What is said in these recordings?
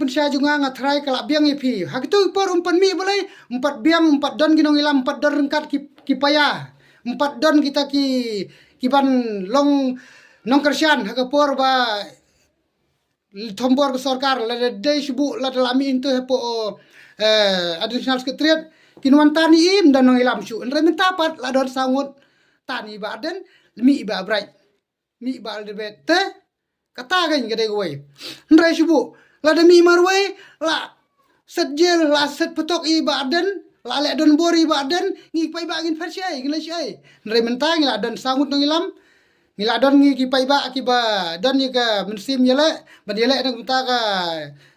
pensya juga ngatrai kalak biang ipi. Hak itu por umpan mi boleh 4 biang 4 don ginong ilam 4 don rengkat ki paya. 4 don kita ki ban long nong kersian hak por ba tombor ke sorkar la de subu la dalami into hepo additional secretariat kinuan tani im dan nong ilam su. Ndre mentapat la don sangut tani ba den mi ba brai. Mi ba de bete kata kan gede gue. Ndre subu la demi marway la set jel la set petok i baden la le don bori baden ngi pai ba ngin farsyai ngila syai ndre mentang la don sangut nang ilam ngila don ngi ki pai ba ki ba don ni ka mensim yele ban yele nang ta ka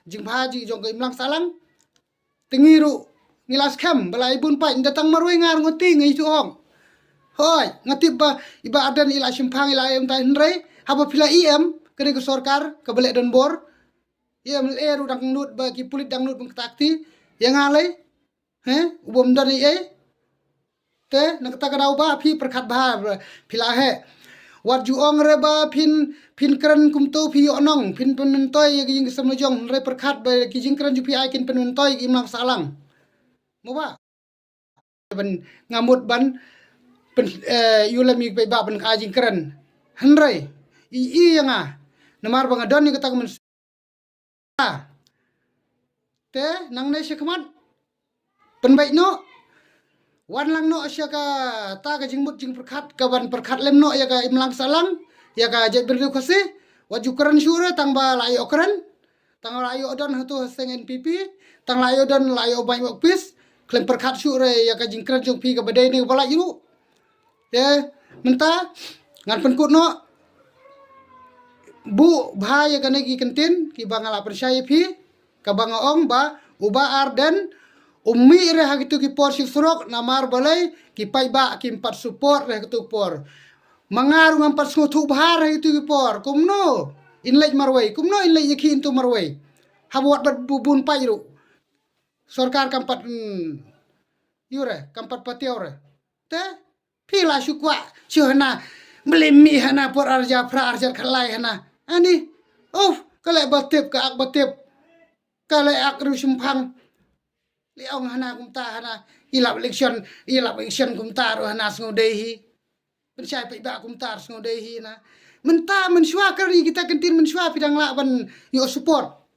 jing bhaji jong ka imlang salang tengiru ngilas kham bala ibun pai datang marway ngar ngoti ngi su ong hoi ngatip ba iba adan ila simpang ila em ta ndre haba pila im kene ke sorkar ke belek don bor ya meleru dang nut bagi pulit dang nut bengtakti yang alai ubom dan te nak ta kadau ba phi perkhat ba phila he wat ju ong re ba phin kran kum to phi onong phin pen toy gi samjong re perkhat ba ki jing kran ju phi ai kin pen toy gi mang salang mo ba ban ngamut ban pen yulami ba ba ban ka jing kran hanrai i yang namar bang adon ni kata men te nang ne shikmat penbaik no wan lang no asya ka ta ka jingmut jing perkhat ka ban perkhat lem no ya ka imlang salang ya ka je berdu khose waju kran syure tang ba la yo kran tang la yo don hatu seng NPP tang la yo don la yo bai pis klem perkhat syure ya ka jing kran jong pi ka badai ni bala yu te menta ngan penkut no bu bahaya kan lagi kentin ki bangala persyai phi ka banga ong ba uba arden ummi re ha gitu ki por surok namar balai ki pai ba ki 4 support re gitu por mangaru ngam 4 sutu bahar re gitu ki por kumno inlej marwai kumno inlej ki into marwai habot bat bubun pai ru sorkar kampat yure kampat patiore te phi la syukwa syhna melimi hana por arja pra arja khalai hana ani kale batip ka ak batip kale ak ru simpang liong hana kumta hana ilap election kumta ro hana sngodehi pensai pe ba kumta sngodehi na menta mensua kari kita kentin mensua pidang la ban yo support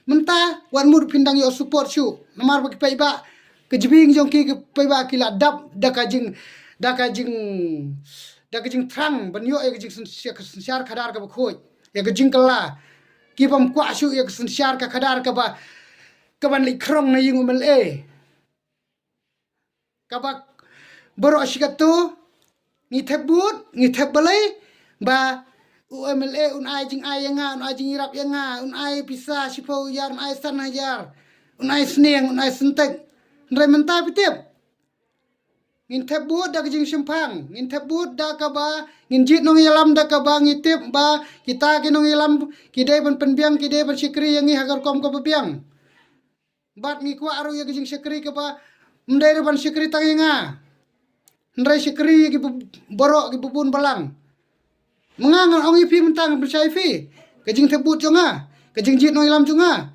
menta wan mur pindang yo support su namar ba pe ba kejbing jong ki pe ba kila dap dakajing trang ban yo e kejing siar khadar ka khoi ya kejing kala ki bam kwa su ya siar ka khadar ka ba kaban li krong na yung umel kabak boro asikatu ni theb balai ba UMLA un ai jing ai nga un ai jing irap nga un ai pisa sipo yar un ai san hajar un ai sneng un ai sentek ndre menta pitep ngin thebut da jing simpang ngin thebut da ka ba ngin jit nong ilam da ka ba ngitip ba kita ki nong ilam kidai ban penbiang kidai ban sikri yang i hagar kom ka biang bat ngi kwa aru ya jing sikri ka ba mdai ban sikri tanginga ndrai sikri ki borok ki bubun balang mengangan ong ipi mentang percaya fi kejing thebut jonga kejing jit nong ilam jonga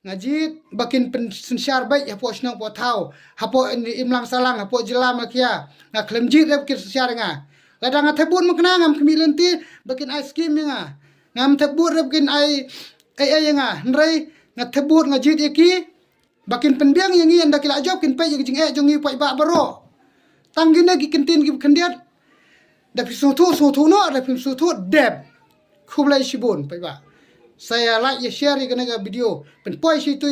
ngajit bakin pensiar baik hapo snong po thau hapo imlang salang hapo jelam akia nga klemjit rep kir siar nga ladang thebut makna ngam kemilenti bakin ice cream nga ngam thebut rep kin ai nga ndrai nga thebut ngajit iki bakin penbiang yang ngi anda kila job kin pai jing jongi pai ba baro tanggina ki kentin ki kendiat da pisutu no da pisutu deb kublai shibun pai ba saya like ya share ga video pen poi situ